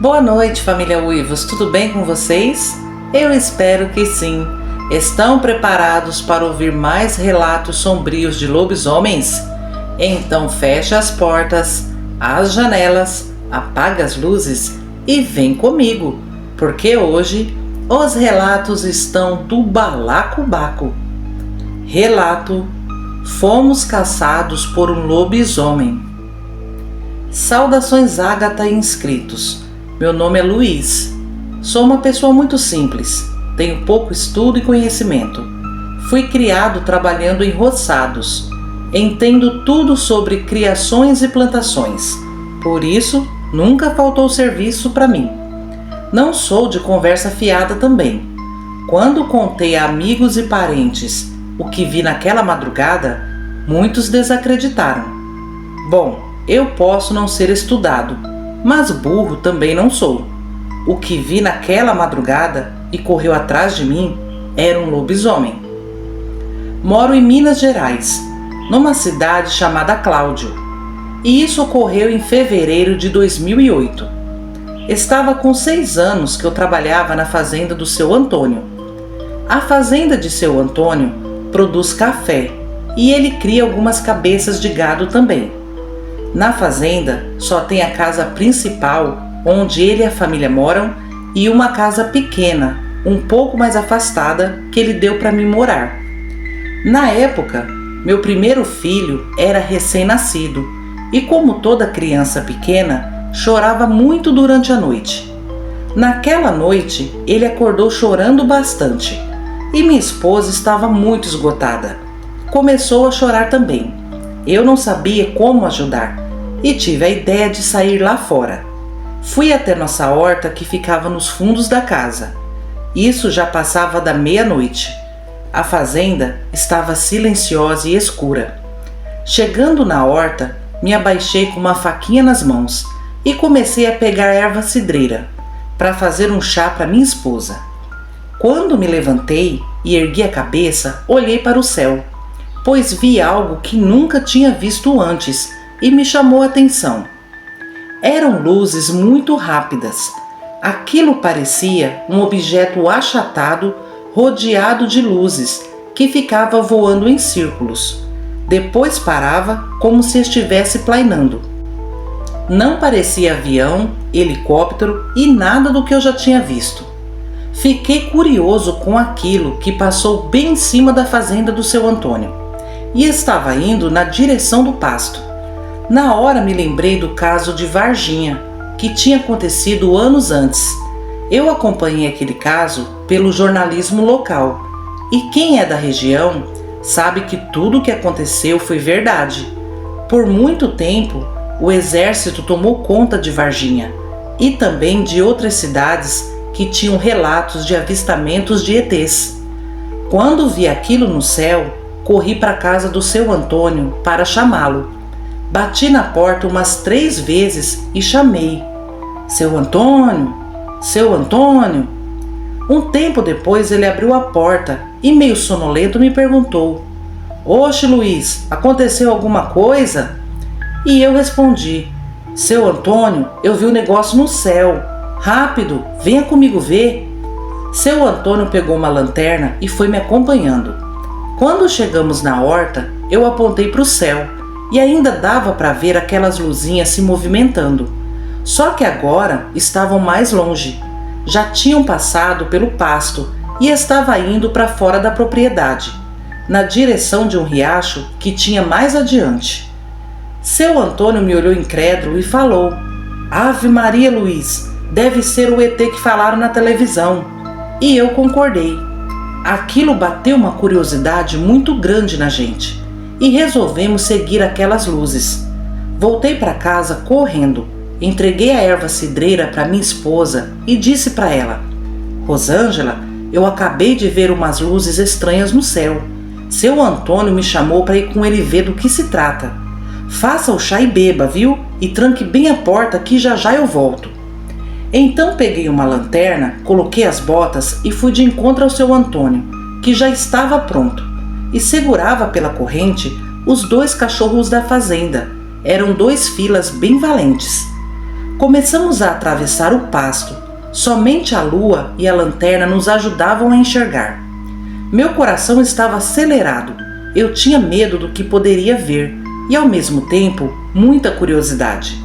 Boa noite, família Uivos, tudo bem com vocês? Eu espero que sim. Estão preparados para ouvir mais relatos sombrios de lobisomens? Então feche as portas, as janelas, apaga as luzes e vem comigo, porque hoje os relatos estão do balacobaco. Relato: fomos caçados por um lobisomem. Saudações, Ágata e inscritos. Meu nome é Luiz. Sou uma pessoa muito simples. Tenho pouco estudo e conhecimento. Fui criado trabalhando em roçados. Entendo tudo sobre criações e plantações. Por isso, nunca faltou serviço para mim. Não sou de conversa fiada também. Quando contei a amigos e parentes o que vi naquela madrugada, muitos desacreditaram. Bom, eu posso não ser estudado, mas burro também não sou. O que vi naquela madrugada e correu atrás de mim era um lobisomem. Moro em Minas Gerais, numa cidade chamada Cláudio, e isso ocorreu em fevereiro de 2008. Estava com 6 anos que eu trabalhava na fazenda do seu Antônio. A fazenda de seu Antônio produz café e ele cria algumas cabeças de gado também. Na fazenda só tem a casa principal, onde ele e a família moram, e uma casa pequena, um pouco mais afastada, que ele deu para mim morar. Na época, meu primeiro filho era recém-nascido e, como toda criança pequena, chorava muito durante a noite. Naquela noite, ele acordou chorando bastante e minha esposa estava muito esgotada. Começou a chorar também. Eu não sabia como ajudar e tive a ideia de sair lá fora. Fui até nossa horta que ficava nos fundos da casa. Isso já passava da meia-noite. A fazenda estava silenciosa e escura. Chegando na horta, me abaixei com uma faquinha nas mãos e comecei a pegar erva cidreira para fazer um chá para minha esposa. Quando me levantei e ergui a cabeça, olhei para o céu, pois vi algo que nunca tinha visto antes e me chamou a atenção. Eram luzes muito rápidas. Aquilo parecia um objeto achatado rodeado de luzes que ficava voando em círculos. Depois parava como se estivesse planeando. Não parecia avião, helicóptero e nada do que eu já tinha visto. Fiquei curioso com aquilo que passou bem em cima da fazenda do seu Antônio e estava indo na direção do pasto. Na hora me lembrei do caso de Varginha, que tinha acontecido anos antes. Eu acompanhei aquele caso pelo jornalismo local e quem é da região sabe que tudo o que aconteceu foi verdade. Por muito tempo, o exército tomou conta de Varginha e também de outras cidades que tinham relatos de avistamentos de ETs. Quando vi aquilo no céu, corri para a casa do seu Antônio para chamá-lo. Bati na porta umas 3 vezes e chamei: Seu Antônio, Seu Antônio. Um tempo depois ele abriu a porta e, meio sonolento, me perguntou: Oxe, Luiz, aconteceu alguma coisa? E eu respondi: Seu Antônio, eu vi um negócio no céu. Rápido, venha comigo ver. Seu Antônio pegou uma lanterna e foi me acompanhando. Quando chegamos na horta, eu apontei para o céu e ainda dava para ver aquelas luzinhas se movimentando. Só que agora estavam mais longe. Já tinham passado pelo pasto e estava indo para fora da propriedade, na direção de um riacho que tinha mais adiante. Seu Antônio me olhou incrédulo e falou: Ave Maria, Luiz, deve ser o ET que falaram na televisão. E eu concordei. Aquilo bateu uma curiosidade muito grande na gente e resolvemos seguir aquelas luzes. Voltei para casa correndo, entreguei a erva cidreira para minha esposa e disse para ela: Rosângela, eu acabei de ver umas luzes estranhas no céu. Seu Antônio me chamou para ir com ele ver do que se trata. Faça o chá e beba, viu? E tranque bem a porta que já já eu volto. Então peguei uma lanterna, coloquei as botas e fui de encontro ao seu Antônio, que já estava pronto, e segurava pela corrente os 2 cachorros da fazenda. Eram 2 filas bem valentes. Começamos a atravessar o pasto. Somente a lua e a lanterna nos ajudavam a enxergar. Meu coração estava acelerado. Eu tinha medo do que poderia ver e, ao mesmo tempo, muita curiosidade.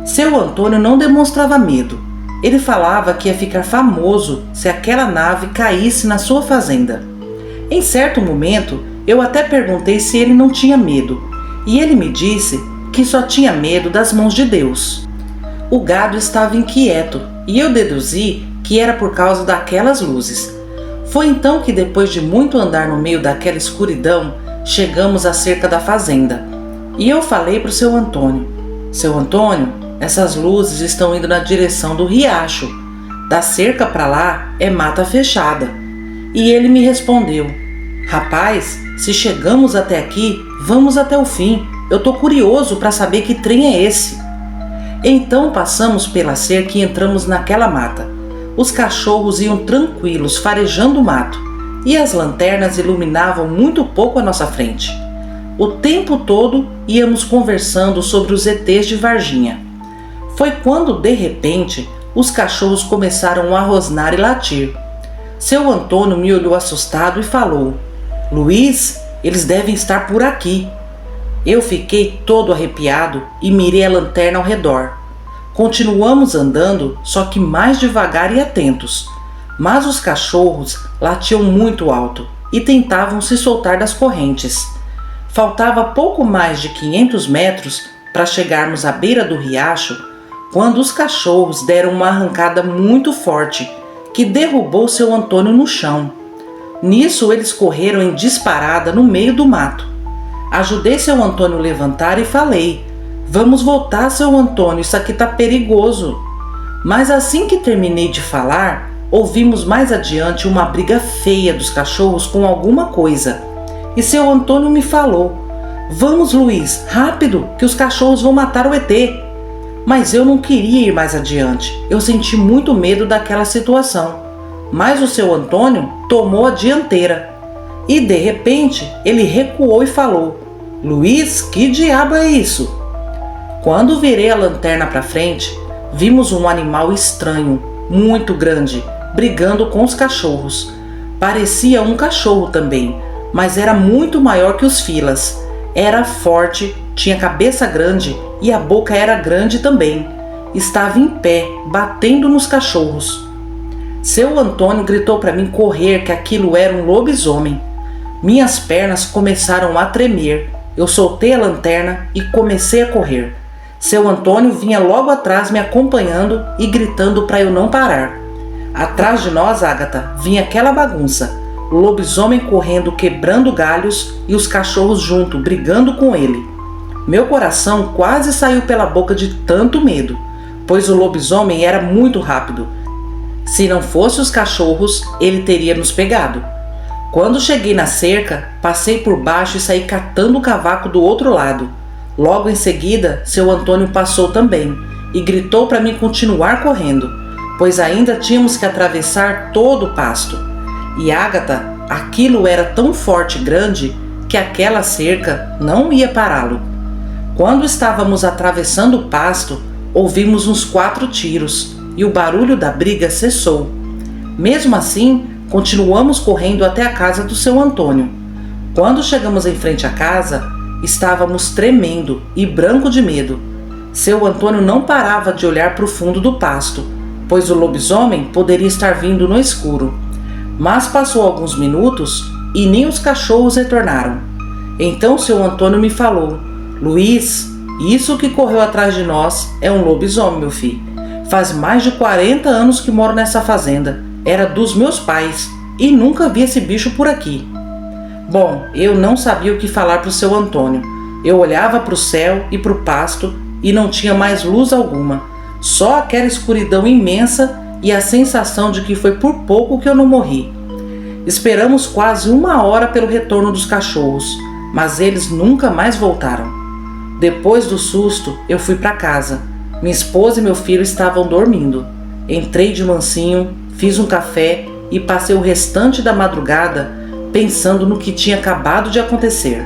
Seu Antônio não demonstrava medo. Ele falava que ia ficar famoso se aquela nave caísse na sua fazenda. Em certo momento, eu até perguntei se ele não tinha medo, e ele me disse que só tinha medo das mãos de Deus. O gado estava inquieto, e eu deduzi que era por causa daquelas luzes. Foi então que, depois de muito andar no meio daquela escuridão, chegamos à cerca da fazenda. E eu falei para o seu Antônio: Seu Antônio, essas luzes estão indo na direção do riacho. Da cerca para lá é mata fechada. E ele me respondeu: Rapaz, se chegamos até aqui, vamos até o fim. Eu tô curioso para saber que trem é esse. Então passamos pela cerca e entramos naquela mata. Os cachorros iam tranquilos, farejando o mato, e as lanternas iluminavam muito pouco à nossa frente. O tempo todo íamos conversando sobre os ETs de Varginha. Foi quando, de repente, os cachorros começaram a rosnar e latir. Seu Antônio me olhou assustado e falou: Luiz, eles devem estar por aqui. Eu fiquei todo arrepiado e mirei a lanterna ao redor. Continuamos andando, só que mais devagar e atentos. Mas os cachorros latiam muito alto e tentavam se soltar das correntes. Faltava pouco mais de 500 metros para chegarmos à beira do riacho, quando os cachorros deram uma arrancada muito forte, que derrubou seu Antônio no chão. Nisso eles correram em disparada no meio do mato. Ajudei seu Antônio a levantar e falei: Vamos voltar, seu Antônio, isso aqui tá perigoso. Mas assim que terminei de falar, ouvimos mais adiante uma briga feia dos cachorros com alguma coisa. E seu Antônio me falou: Vamos, Luiz, rápido, que os cachorros vão matar o ET. Mas eu não queria ir mais adiante. Eu senti muito medo daquela situação. Mas o seu Antônio tomou a dianteira. E de repente ele recuou e falou: Luiz, que diabo é isso? Quando virei a lanterna para frente, vimos um animal estranho, muito grande, brigando com os cachorros. Parecia um cachorro também, mas era muito maior que os filas. Era forte, tinha cabeça grande e a boca era grande também. Estava em pé, batendo nos cachorros. Seu Antônio gritou para mim correr, que aquilo era um lobisomem. Minhas pernas começaram a tremer. Eu soltei a lanterna e comecei a correr. Seu Antônio vinha logo atrás me acompanhando e gritando para eu não parar. Atrás de nós, Ágata, vinha aquela bagunça. O lobisomem correndo, quebrando galhos, e os cachorros junto, brigando com ele. Meu coração quase saiu pela boca de tanto medo, pois o lobisomem era muito rápido. Se não fosse os cachorros, ele teria nos pegado. Quando cheguei na cerca, passei por baixo e saí catando o cavaco do outro lado. Logo em seguida, seu Antônio passou também e gritou para mim continuar correndo, pois ainda tínhamos que atravessar todo o pasto. E Ágata, aquilo era tão forte e grande que aquela cerca não ia pará-lo. Quando estávamos atravessando o pasto, ouvimos uns 4 tiros e o barulho da briga cessou. Mesmo assim, continuamos correndo até a casa do seu Antônio. Quando chegamos em frente à casa, estávamos tremendo e branco de medo. Seu Antônio não parava de olhar para o fundo do pasto, pois o lobisomem poderia estar vindo no escuro. Mas passou alguns minutos e nem os cachorros retornaram. Então seu Antônio me falou: Luiz, isso que correu atrás de nós é um lobisomem, meu filho. Faz mais de 40 anos que moro nessa fazenda. Era dos meus pais e nunca vi esse bicho por aqui. Bom, eu não sabia o que falar para o seu Antônio. Eu olhava para o céu e para o pasto e não tinha mais luz alguma. Só aquela escuridão imensa e a sensação de que foi por pouco que eu não morri. Esperamos quase 1 hora pelo retorno dos cachorros, mas eles nunca mais voltaram. Depois do susto, eu fui para casa. Minha esposa e meu filho estavam dormindo. Entrei de mansinho, fiz um café e passei o restante da madrugada pensando no que tinha acabado de acontecer.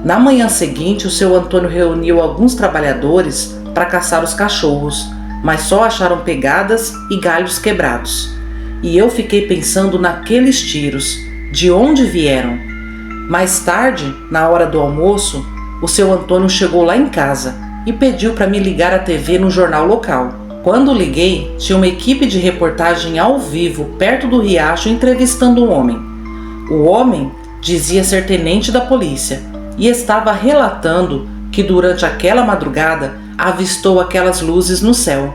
Na manhã seguinte, o seu Antônio reuniu alguns trabalhadores para caçar os cachorros, mas só acharam pegadas e galhos quebrados. E eu fiquei pensando naqueles tiros, de onde vieram. Mais tarde, na hora do almoço, o seu Antônio chegou lá em casa e pediu para me ligar a TV no jornal local. Quando liguei, tinha uma equipe de reportagem ao vivo perto do riacho entrevistando um homem. O homem dizia ser tenente da polícia e estava relatando que durante aquela madrugada avistou aquelas luzes no céu.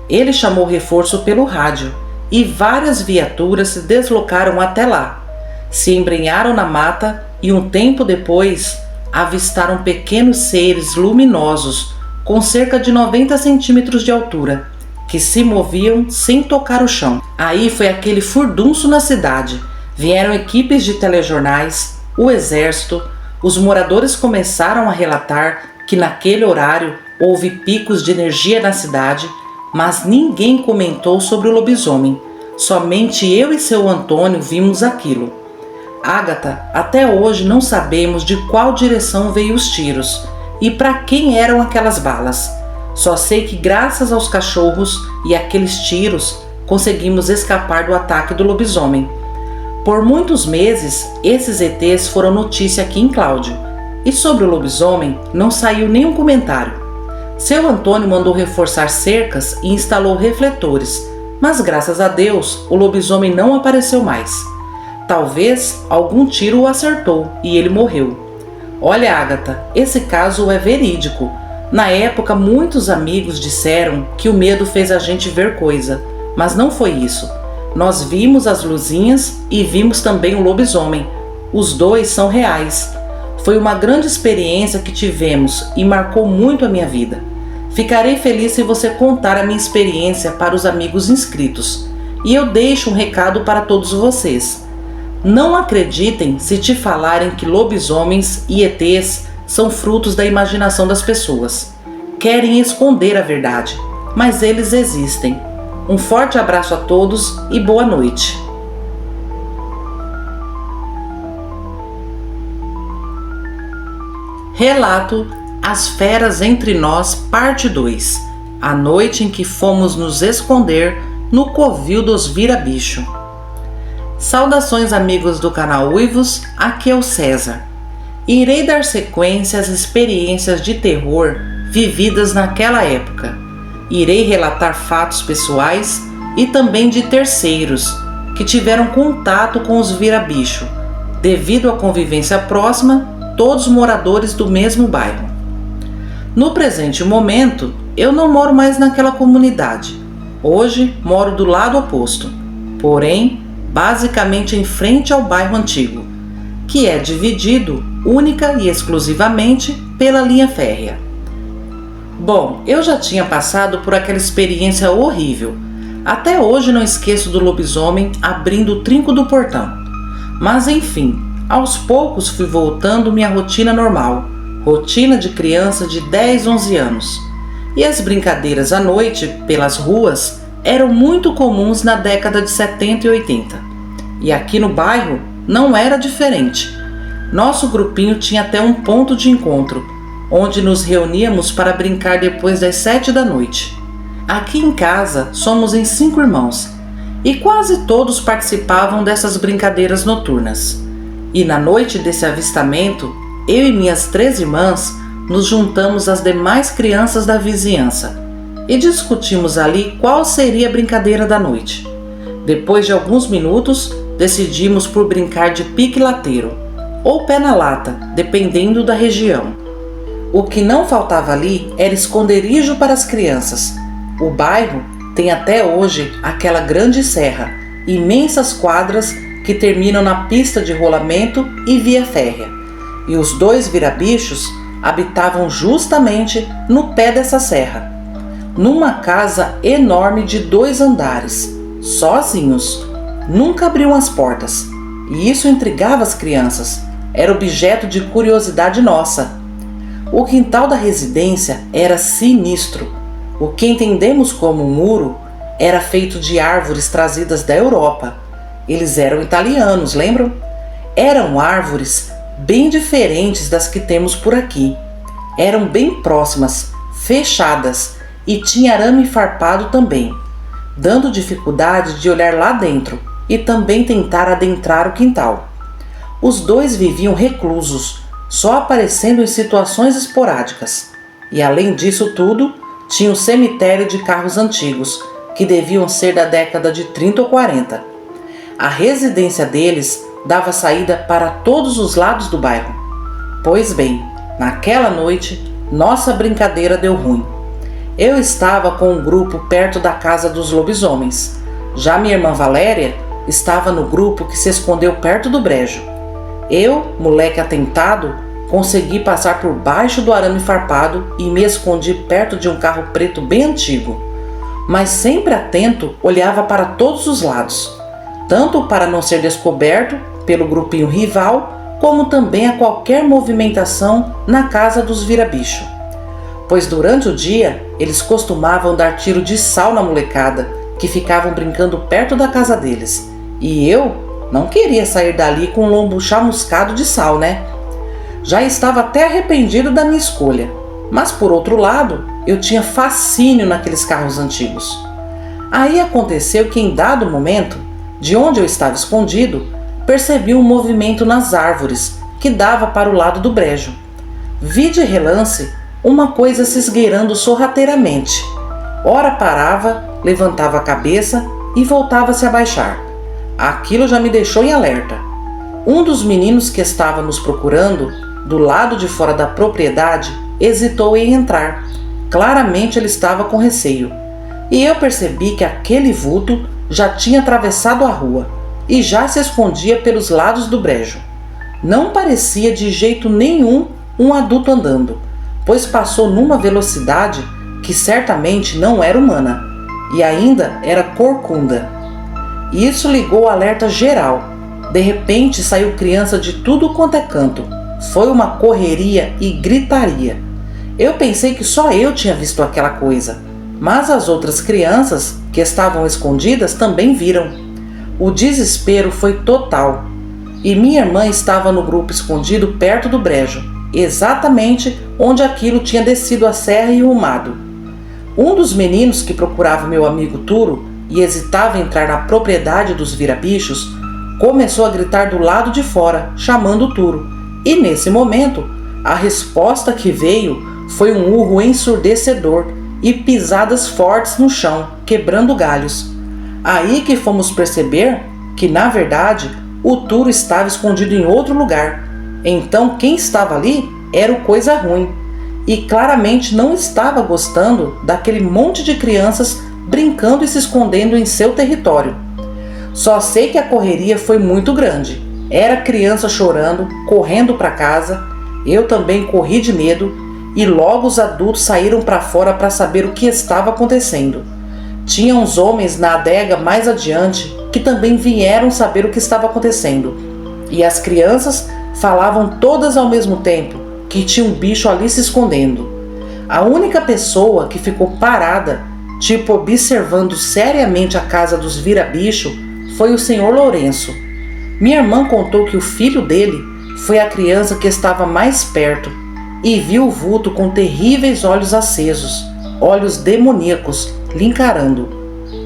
Ele chamou reforço pelo rádio e várias viaturas se deslocaram até lá. Se embrenharam na mata e um tempo depois avistaram pequenos seres luminosos com cerca de 90 centímetros de altura, que se moviam sem tocar o chão. Aí foi aquele furdunço na cidade. Vieram equipes de telejornais, o exército, os moradores começaram a relatar que naquele horário houve picos de energia na cidade, mas ninguém comentou sobre o lobisomem. Somente eu e seu Antônio vimos aquilo. Ágata, até hoje não sabemos de qual direção veio os tiros e para quem eram aquelas balas. Só sei que graças aos cachorros e aqueles tiros conseguimos escapar do ataque do lobisomem. Por muitos meses, esses ETs foram notícia aqui em Cláudio, e sobre o lobisomem não saiu nenhum comentário. Seu Antônio mandou reforçar cercas e instalou refletores, mas graças a Deus o lobisomem não apareceu mais. Talvez algum tiro o acertou e ele morreu. Olha, Ágata, esse caso é verídico. Na época, muitos amigos disseram que o medo fez a gente ver coisa, mas não foi isso. Nós vimos as luzinhas e vimos também o lobisomem. Os dois são reais. Foi uma grande experiência que tivemos e marcou muito a minha vida. Ficarei feliz se você contar a minha experiência para os amigos inscritos. E eu deixo um recado para todos vocês. Não acreditem se te falarem que lobisomens e ETs são frutos da imaginação das pessoas. Querem esconder a verdade, mas eles existem. Um forte abraço a todos e boa noite. Relato As Feras Entre Nós, parte 2. A noite em que fomos nos esconder no covil dos vira-bicho. Saudações, amigos do canal Uivos, aqui é o César. Irei dar sequência às experiências de terror vividas naquela época. Irei relatar fatos pessoais e também de terceiros que tiveram contato com os vira-bicho, devido à convivência próxima, todos moradores do mesmo bairro. No presente momento, eu não moro mais naquela comunidade. Hoje moro do lado oposto, porém, basicamente em frente ao bairro antigo, que é dividido única e exclusivamente pela linha férrea. Bom, eu já tinha passado por aquela experiência horrível. Até hoje não esqueço do lobisomem abrindo o trinco do portão. Mas enfim, aos poucos fui voltando minha rotina normal, rotina de criança de 10, 11 anos. E as brincadeiras à noite, pelas ruas, eram muito comuns na década de 70 e 80. E aqui no bairro não era diferente. Nosso grupinho tinha até um ponto de encontro, onde nos reuníamos para brincar depois das 7 da noite. Aqui em casa somos em 5 irmãos, e quase todos participavam dessas brincadeiras noturnas. E na noite desse avistamento, eu e minhas 3 irmãs nos juntamos às demais crianças da vizinhança e discutimos ali qual seria a brincadeira da noite. Depois de alguns minutos, decidimos por brincar de pique-lateiro ou pé na lata, dependendo da região. O que não faltava ali era esconderijo para as crianças. O bairro tem até hoje aquela grande serra, imensas quadras que terminam na pista de rolamento e via férrea. E os 2 vira-bichos habitavam justamente no pé dessa serra, numa casa enorme de 2 andares, sozinhos. Nunca abriam as portas, e isso intrigava as crianças. Era objeto de curiosidade nossa. O quintal da residência era sinistro. O que entendemos como um muro era feito de árvores trazidas da Europa. Eles eram italianos, lembram? Eram árvores bem diferentes das que temos por aqui. Eram bem próximas, fechadas, e tinha arame farpado também, dando dificuldade de olhar lá dentro e também tentar adentrar o quintal. Os dois viviam reclusos, só aparecendo em situações esporádicas. E além disso tudo, tinha um cemitério de carros antigos, que deviam ser da década de 30 ou 40. A residência deles dava saída para todos os lados do bairro. Pois bem, naquela noite, nossa brincadeira deu ruim. Eu estava com um grupo perto da casa dos lobisomens. Já minha irmã Valéria estava no grupo que se escondeu perto do brejo. Eu, moleque atentado, consegui passar por baixo do arame farpado e me escondi perto de um carro preto bem antigo. Mas sempre atento, olhava para todos os lados, tanto para não ser descoberto pelo grupinho rival, como também a qualquer movimentação na casa dos vira-bicho. Pois durante o dia, eles costumavam dar tiro de sal na molecada, que ficavam brincando perto da casa deles. E eu não queria sair dali com um lombo chamuscado de sal, né? Já estava até arrependido da minha escolha. Mas por outro lado, eu tinha fascínio naqueles carros antigos. Aí aconteceu que em dado momento, de onde eu estava escondido, percebi um movimento nas árvores que dava para o lado do brejo. Vi de relance uma coisa se esgueirando sorrateiramente. Ora parava, levantava a cabeça e voltava a se abaixar. Aquilo já me deixou em alerta. Um dos meninos que estava nos procurando, do lado de fora da propriedade, hesitou em entrar. Claramente ele estava com receio. E eu percebi que aquele vulto já tinha atravessado a rua e já se escondia pelos lados do brejo. Não parecia de jeito nenhum um adulto andando, pois passou numa velocidade que certamente não era humana, e ainda era corcunda. Isso ligou o alerta geral. De repente saiu criança de tudo quanto é canto. Foi uma correria e gritaria. Eu pensei que só eu tinha visto aquela coisa, mas as outras crianças que estavam escondidas também viram. O desespero foi total. E minha irmã estava no grupo escondido perto do brejo, exatamente onde aquilo tinha descido a serra e rumado. Um dos meninos que procurava meu amigo Turo e hesitava em entrar na propriedade dos vira-bichos, começou a gritar do lado de fora, chamando o Turo. E nesse momento, a resposta que veio foi um urro ensurdecedor e pisadas fortes no chão, quebrando galhos. Aí que fomos perceber que, na verdade, o Turo estava escondido em outro lugar. Então quem estava ali era o Coisa Ruim, e claramente não estava gostando daquele monte de crianças brincando e se escondendo em seu território. Só sei que a correria foi muito grande. Era criança chorando, correndo para casa. Eu também corri de medo e logo os adultos saíram para fora para saber o que estava acontecendo. Tinha uns homens na adega mais adiante que também vieram saber o que estava acontecendo. E as crianças falavam todas ao mesmo tempo que tinha um bicho ali se escondendo. A única pessoa que ficou parada, tipo observando seriamente a casa dos vira-bicho, foi o senhor Lourenço. Minha irmã contou que o filho dele foi a criança que estava mais perto e viu o vulto com terríveis olhos acesos, olhos demoníacos, lhe encarando.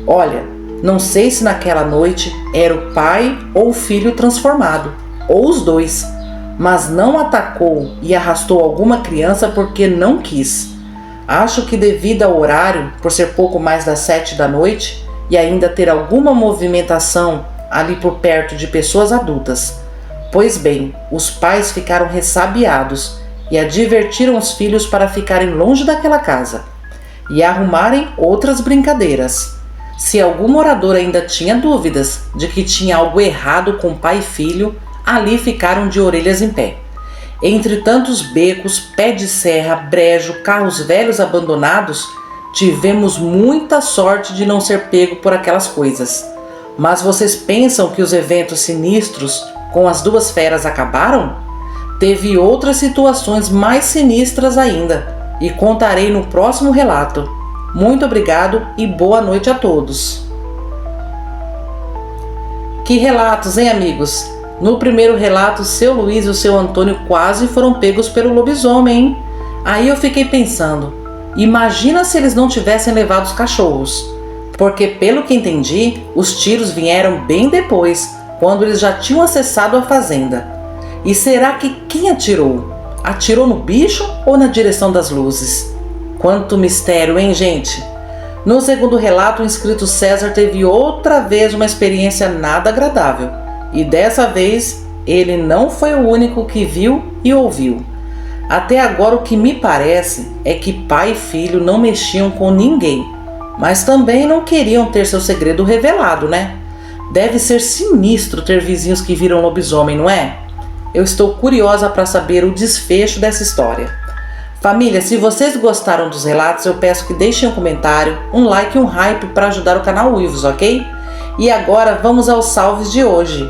Olha, não sei se naquela noite era o pai ou o filho transformado, ou os dois, mas não atacou e arrastou alguma criança porque não quis. Acho que devido ao horário, por ser pouco mais das 7 da noite, e ainda ter alguma movimentação ali por perto de pessoas adultas. Pois bem, os pais ficaram ressabiados e advertiram os filhos para ficarem longe daquela casa e arrumarem outras brincadeiras. Se algum morador ainda tinha dúvidas de que tinha algo errado com pai e filho, ali ficaram de orelhas em pé. Entre tantos becos, pé de serra, brejo, carros velhos abandonados, tivemos muita sorte de não ser pego por aquelas coisas. Mas vocês pensam que os eventos sinistros com as duas feras acabaram? Teve outras situações mais sinistras ainda, e contarei no próximo relato. Muito obrigado e boa noite a todos. Que relatos, hein, amigos? No primeiro relato, o seu Luiz e o seu Antônio quase foram pegos pelo lobisomem, hein? Aí eu fiquei pensando, Imagina se eles não tivessem levado os cachorros. Porque, pelo que entendi, os tiros vieram bem depois, quando eles já tinham acessado a fazenda. E será que quem atirou? Atirou no bicho ou na direção das luzes? Quanto mistério, hein, gente? No segundo relato, o inscrito César teve outra vez uma experiência nada agradável. E dessa vez, ele não foi o único que viu e ouviu. Até agora, o que me parece é que pai e filho não mexiam com ninguém, mas também não queriam ter seu segredo revelado, né? Deve ser sinistro ter vizinhos que viram lobisomem, não é? Eu estou curiosa para saber o desfecho dessa história. Família, se vocês gostaram dos relatos, eu peço que deixem um comentário, um like e um hype para ajudar o canal Uivos, ok? E agora vamos aos salves de hoje.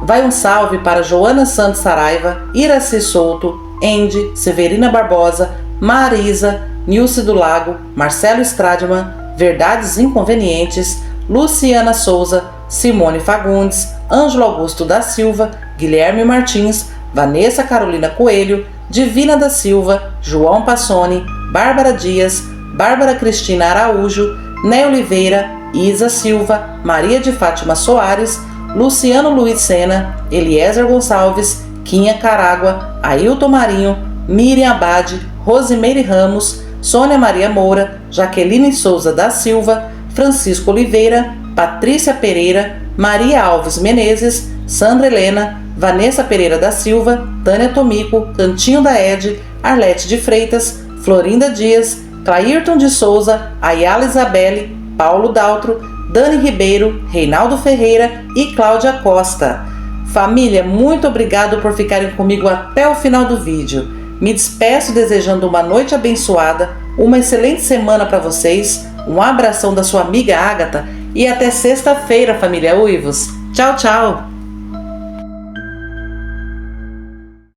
Vai um salve para Joana Santos Saraiva, Iraci Souto, Andy, Severina Barbosa, Marisa, Nilce do Lago, Marcelo Stradman, Verdades Inconvenientes, Luciana Souza, Simone Fagundes, Ângelo Augusto da Silva, Guilherme Martins, Vanessa Carolina Coelho, Divina da Silva, João Passoni, Bárbara Dias, Bárbara Cristina Araújo, Né Oliveira, Isa Silva, Maria de Fátima Soares, Luciano Luiz Sena, Eliezer Gonçalves, Quinha Caragua, Ailton Marinho, Miriam Abade, Rosimeire Ramos, Sônia Maria Moura, Jaqueline Souza da Silva, Francisco Oliveira, Patrícia Pereira, Maria Alves Menezes, Sandra Helena, Vanessa Pereira da Silva, Tânia Tomico, Cantinho da Ed, Arlete de Freitas, Florinda Dias, Clairton de Souza, Ayala Isabelle, Paulo Daltro, Dani Ribeiro, Reinaldo Ferreira e Cláudia Costa. Família, muito obrigado por ficarem comigo até o final do vídeo. Me despeço desejando uma noite abençoada, uma excelente semana para vocês, um abração da sua amiga Ágata e até sexta-feira, família Uivos. Tchau, tchau!